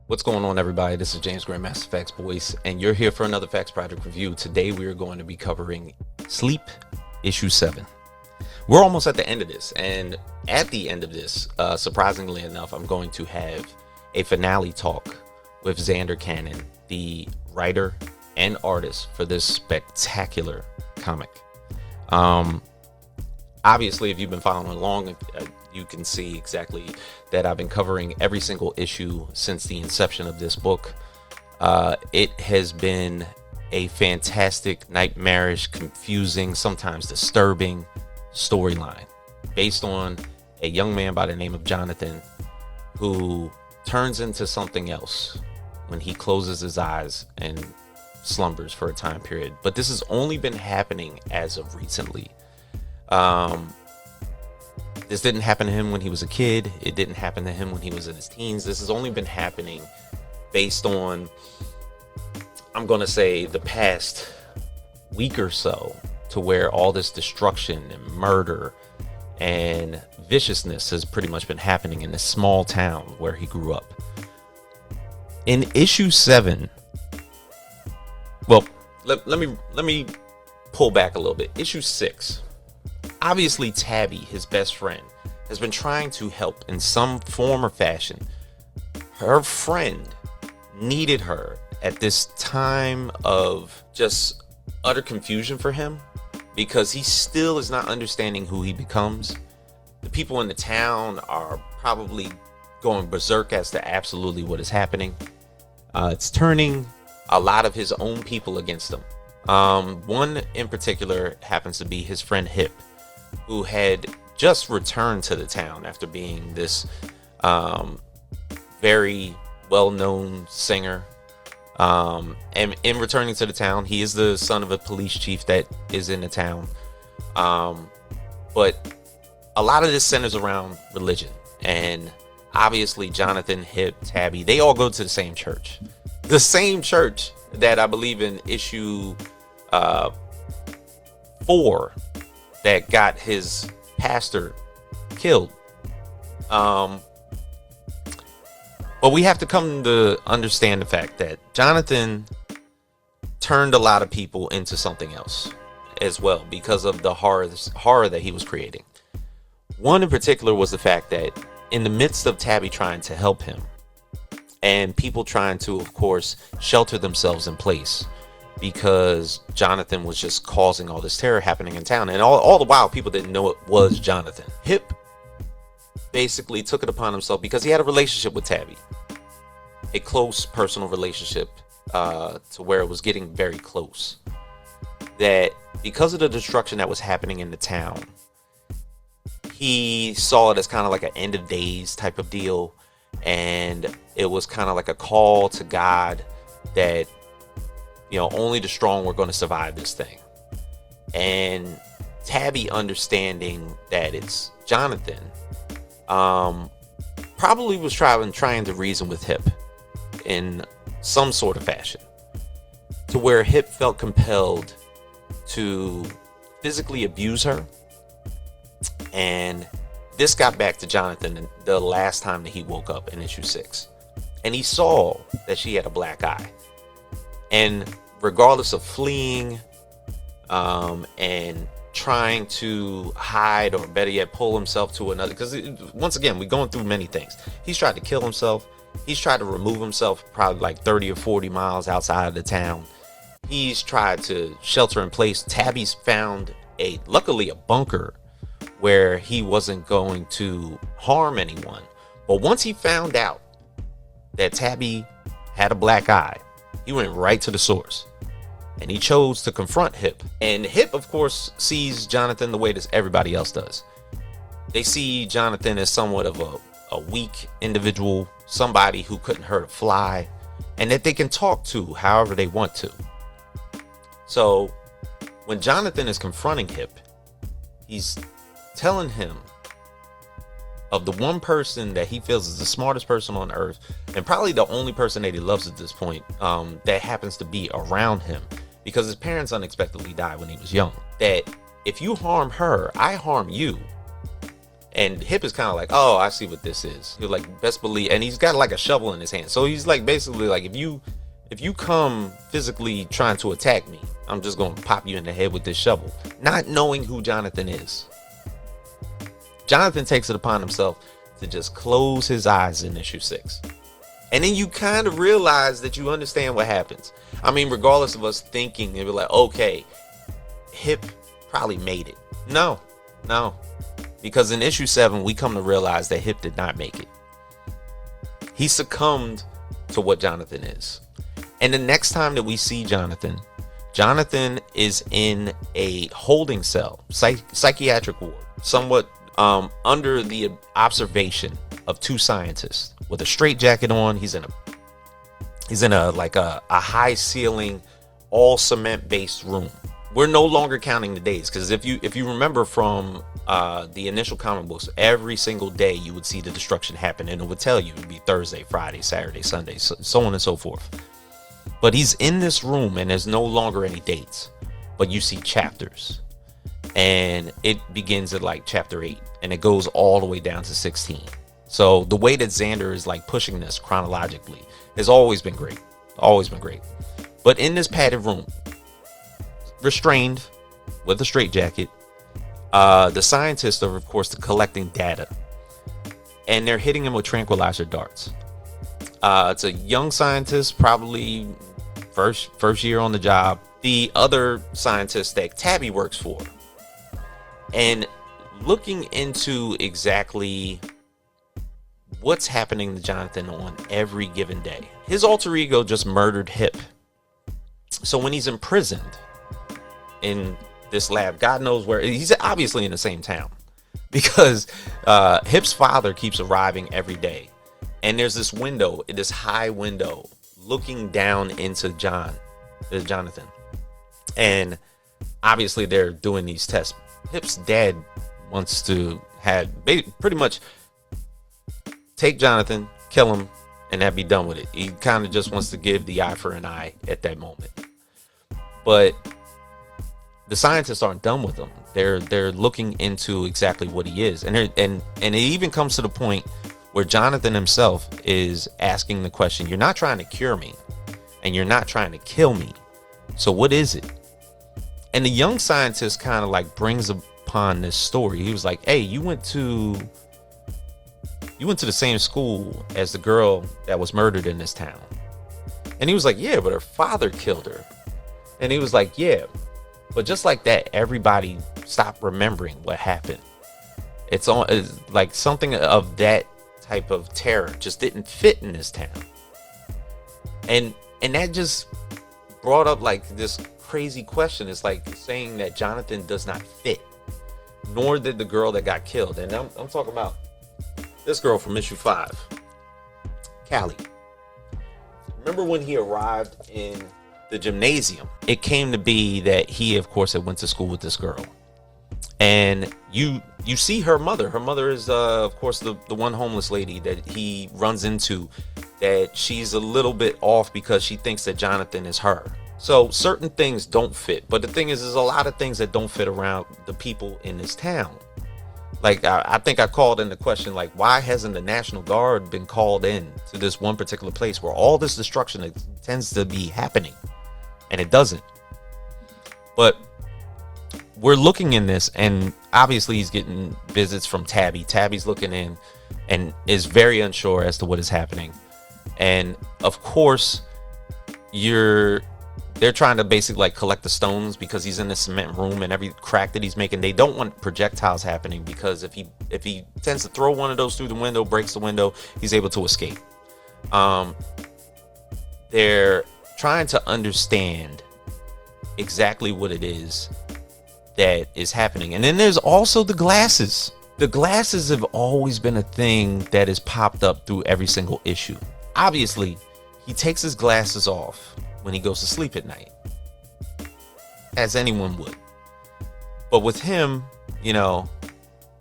What's going on, everybody? This is James Grandmaster Facts Boys, and you're here for another Facts Project review. Today, we are going to be covering Sleep, Issue 7. We're almost at the end of this, and at the end of this, surprisingly enough, I'm going to have a finale talk with Xander Cannon, the writer and artist for this spectacular comic. Obviously, if you've been following along, you can see exactly that I've been covering every single issue since the inception of this book. It has been a fantastic, nightmarish, confusing, sometimes disturbing storyline based on a young man by the name of Jonathan who turns into something else when he closes his eyes and slumbers for a time period. But this has only been happening as of recently. This didn't happen to him when he was a kid. It didn't happen to him when he was in his teens. This has only been happening based on, I'm going to say, the past week or so, to where all this destruction and murder and viciousness has pretty much been happening in this small town where he grew up. In issue 7, well, let me pull back a little bit. Issue 6. Obviously, Tabby, his best friend, has been trying to help in some form or fashion. Her friend needed her at this time of just utter confusion for him, because he still is not understanding who he becomes. The people in the town are probably going berserk as to absolutely what is happening. It's turning a lot of his own people against him. One in particular happens to be his friend Hipp, who had just returned to the town after being this very well-known singer. And in returning to the town, he is the son of a police chief that is in the town. But a lot of this centers around religion. And obviously, Jonathan, Hipp, Tabby, they all go to the same church. The same church that I believe in issue 4 that got his pastor killed. But we have to come to understand the fact that Jonathan turned a lot of people into something else as well because of the horror that he was creating. One in particular was the fact that in the midst of Tabby trying to help him and people trying to, of course, shelter themselves in place, because Jonathan was just causing all this terror happening in town. And all the while, people didn't know it was Jonathan. Hipp basically took it upon himself, because he had a relationship with Tabby. A close personal relationship, to where it was getting very close. That because of the destruction that was happening in the town, he saw it as kind of like an end of days type of deal. And it was kind of like a call to God that, only the strong were going to survive this thing. And Tabby, understanding that it's Jonathan, probably was trying to reason with Hipp in some sort of fashion, to where Hipp felt compelled to physically abuse her. And this got back to Jonathan the last time that he woke up in issue 6. And he saw that she had a black eye. And regardless of fleeing and trying to hide, or better yet, pull himself to another, because once again, we're going through many things. He's tried to kill himself. He's tried to remove himself probably like 30 or 40 miles outside of the town. He's tried to shelter in place. Tabby's found luckily a bunker where he wasn't going to harm anyone. But once he found out that Tabby had a black eye, he went right to the source, and he chose to confront Hipp. And Hipp, of course, sees Jonathan the way that everybody else does. They see Jonathan as somewhat of a weak individual, somebody who couldn't hurt a fly, and that they can talk to however they want to. So when Jonathan is confronting Hipp, he's telling him of the one person that he feels is the smartest person on earth, and probably the only person that he loves at this point, that happens to be around him, because his parents unexpectedly died when he was young. That if you harm her, I harm you. And Hipp is kind of like, oh, I see what this is. You're like, best believe, and he's got like a shovel in his hand. So he's like, basically like, if you come physically trying to attack me, I'm just going to pop you in the head with this shovel. Not knowing who Jonathan is. Jonathan takes it upon himself to just close his eyes in issue 6. And then you kind of realize that you understand what happens. I mean, regardless of us thinking, they were like, okay, Hipp probably made it. No. Because in issue 7, we come to realize that Hipp did not make it. He succumbed to what Jonathan is. And the next time that we see Jonathan is in a holding cell, psychiatric ward, somewhat under the observation of 2 scientists with a straitjacket on. He's in a like a high ceiling, all cement based room. We're no longer counting the days, because if you remember from the initial comic books, every single day you would see the destruction happen, and it would tell you it would be Thursday, Friday, Saturday, Sunday, so on and so forth. But he's in this room and there's no longer any dates, but you see chapters, and it begins at like chapter 8 and it goes all the way down to 16. So the way that Xander is like pushing this chronologically has always been great. But in this padded room, restrained with a straitjacket, the scientists are of course collecting data, and they're hitting him with tranquilizer darts. It's a young scientist, probably first year on the job. The other scientist that Tabby works for, and looking into exactly what's happening to Jonathan on every given day. His alter ego just murdered Hipp. So when he's imprisoned in this lab, God knows where, he's obviously in the same town, because Hipp's father keeps arriving every day. And there's this window, this high window, looking down into Jonathan. And obviously they're doing these tests. Hipp's dad wants to pretty much take Jonathan, kill him, and that be done with it. He kind of just wants to give the eye for an eye at that moment. But the scientists aren't done with him. They're looking into exactly what he is. And it even comes to the point where Jonathan himself is asking the question, you're not trying to cure me, and you're not trying to kill me. So what is it? And the young scientist kind of like brings upon this story. He was like, hey, you went to the same school as the girl that was murdered in this town. And he was like, yeah, but her father killed her. And he was like, yeah, but just like that, everybody stopped remembering what happened. It's like something of that type of terror just didn't fit in this town. And that just brought up like this crazy question. It's like saying that Jonathan does not fit, nor did the girl that got killed. And I'm talking about this girl from issue 5, Callie. Remember when he arrived in the gymnasium? It came to be that he, of course, had went to school with this girl. And you see her mother. Her mother is, of course, the one homeless lady that he runs into, that she's a little bit off because she thinks that Jonathan is her. So certain things don't fit. But the thing is, there's a lot of things that don't fit around the people in this town. Like, I think I called in the question, like, why hasn't the National Guard been called in to this one particular place where all this destruction tends to be happening? And it doesn't. But we're looking in this, and obviously he's getting visits from Tabby. Tabby's looking in and is very unsure as to what is happening. And of course, they're trying to basically like collect the stones, because he's in the cement room, and every crack that he's making, they don't want projectiles happening, because if he tends to throw one of those through the window, breaks the window, he's able to escape. They're trying to understand exactly what it is that is happening. And then there's also the glasses. The glasses have always been a thing that has popped up through every single issue. Obviously, he takes his glasses off when he goes to sleep at night, as anyone would. But with him,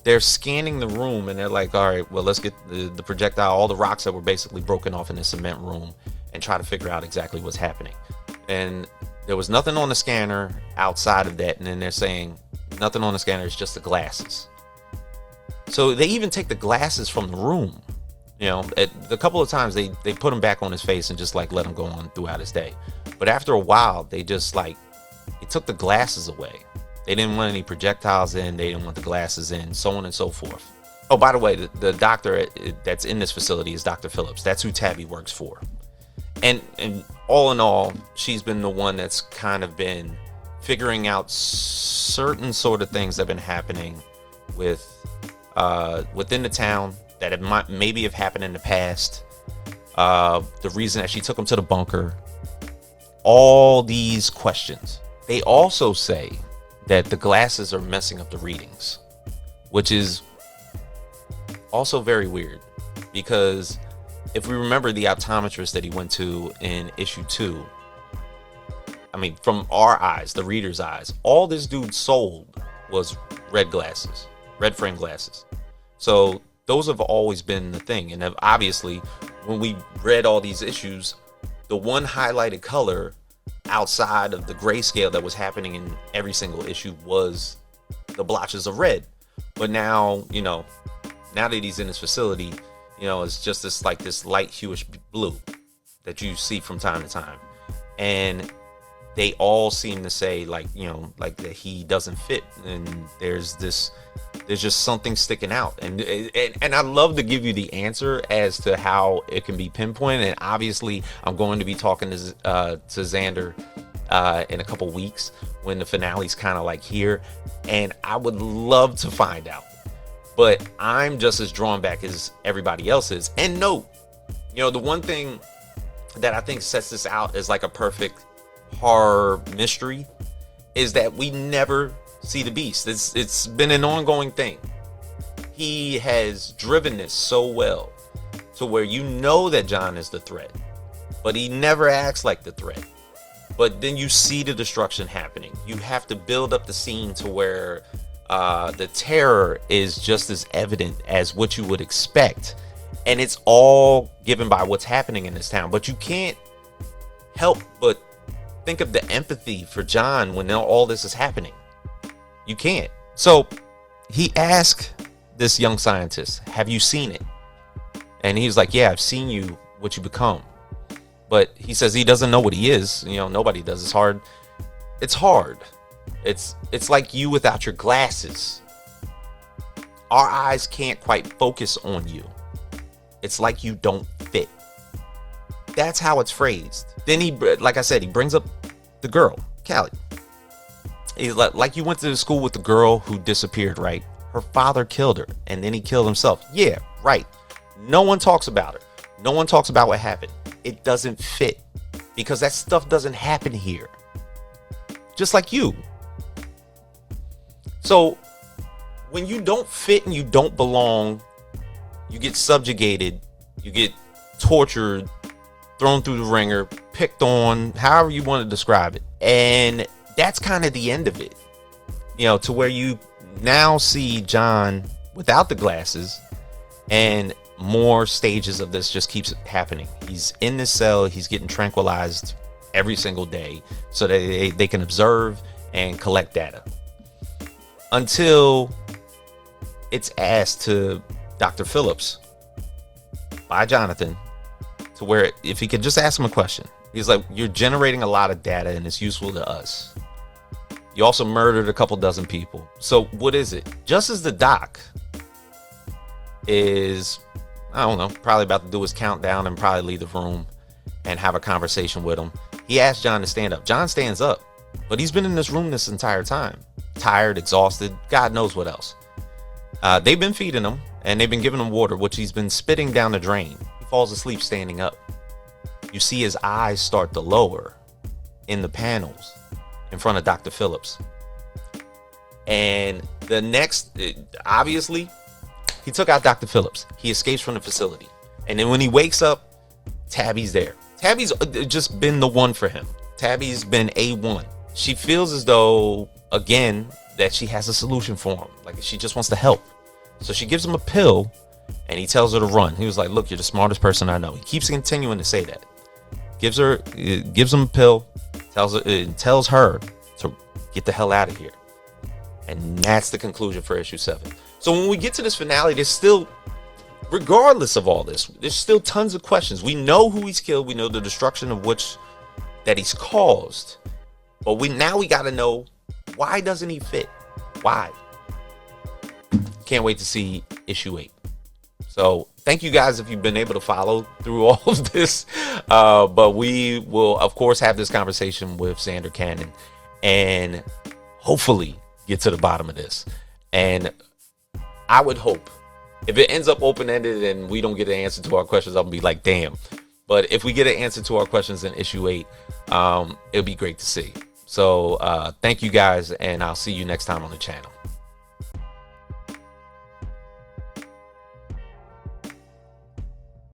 they're scanning the room, and they're like, all right, well, let's get the projectile, all the rocks that were basically broken off in the cement room, and try to figure out exactly what's happening. And there was nothing on the scanner outside of that. And then they're saying nothing on the scanner, is just the glasses. So they even take the glasses from the room. A couple of times they put him back on his face and just like let him go on throughout his day. But after a while, they just like, they took the glasses away. They didn't want any projectiles in. They didn't want the glasses in, so on and so forth. Oh, by the way, the doctor that's in this facility is Dr. Phillips. That's who Tabby works for. And all in all, she's been the one that's kind of been figuring out certain sort of things that have been happening within the town that maybe have happened in the past. The reason that she took him to the bunker. All these questions. They also say that the glasses are messing up the readings, which is also very weird, because if we remember the optometrist that he went to in issue 2, I mean, from our eyes, the reader's eyes, all this dude sold was red glasses, red frame glasses. So those have always been the thing. And obviously, when we read all these issues, the one highlighted color outside of the grayscale that was happening in every single issue was the blotches of red. But now, now that he's in this facility, it's just this light hueish blue that you see from time to time. And they all seem to say like that he doesn't fit, and there's just something sticking out. And I'd love to give you the answer as to how it can be pinpointed. And obviously I'm going to be talking to Xander in a couple weeks when the finale's kind of like here, and I would love to find out. But I'm just as drawn back as everybody else is. And note, the one thing that I think sets this out as like a perfect horror mystery is that we never see the Beast. It's been an ongoing thing. He has driven this so well to where that John is the threat, but he never acts like the threat. But then you see the destruction happening. You have to build up the scene to where the terror is just as evident as what you would expect. And it's all given by what's happening in this town. But you can't help but think of the empathy for John when all this is happening. You can't. So he asked this young scientist, have you seen it? And he was like, yeah, I've seen what you become. But he says he doesn't know what he is. Nobody does. It's hard. It's hard. It's like you without your glasses. Our eyes can't quite focus on you. It's like you don't fit. That's how it's phrased. Then like I said, he brings up the girl, Callie. He's like you went to the school with the girl who disappeared, right? Her father killed her, and then he killed himself. Yeah, right. No one talks about her. No one talks about what happened. It doesn't fit, because that stuff doesn't happen here. Just like you. So when you don't fit and you don't belong, you get subjugated, you get tortured, thrown through the ringer, picked on, however you want to describe it. And that's kind of the end of it. To where you now see John without the glasses, and more stages of this just keeps happening. He's in this cell, he's getting tranquilized every single day so that they can observe and collect data. Until it's asked to Dr. Phillips by Jonathan, to where if he could just ask him a question. He's like, you're generating a lot of data and it's useful to us. You also murdered a couple dozen people. So what is it? Just as the doc is, I don't know, probably about to do his countdown and probably leave the room and have a conversation with him, he asked John to stand up. John stands up, but he's been in this room this entire time. Tired, exhausted, God knows what else. They've been feeding him and they've been giving him water, which he's been spitting down the drain. He falls asleep standing up. You see his eyes start to lower in the panels in front of Dr. Phillips. And the next, obviously, he took out Dr. Phillips. He escapes from the facility. And then when he wakes up, Tabby's there. Tabby's just been the one for him. Tabby's been A1. She feels as though, again, that she has a solution for him. Like she just wants to help. So she gives him a pill and he tells her to run. He was like, look, you're the smartest person I know. He keeps continuing to say that. Gives him a pill, tells her to get the hell out of here. And that's the conclusion for issue 7. So when we get to this finale, there's still, regardless of all this, there's still tons of questions. We know who he's killed. We know the destruction of which that he's caused. But we got to know, why doesn't he fit? Why? Can't wait to see issue 8. So thank you guys if you've been able to follow through all of this. But we will, of course, have this conversation with Xander Cannon and hopefully get to the bottom of this. And I would hope, if it ends up open-ended and we don't get an answer to our questions, I'm going to be like, damn. But if we get an answer to our questions in issue 8, it'll be great to see. So thank you guys, and I'll see you next time on the channel.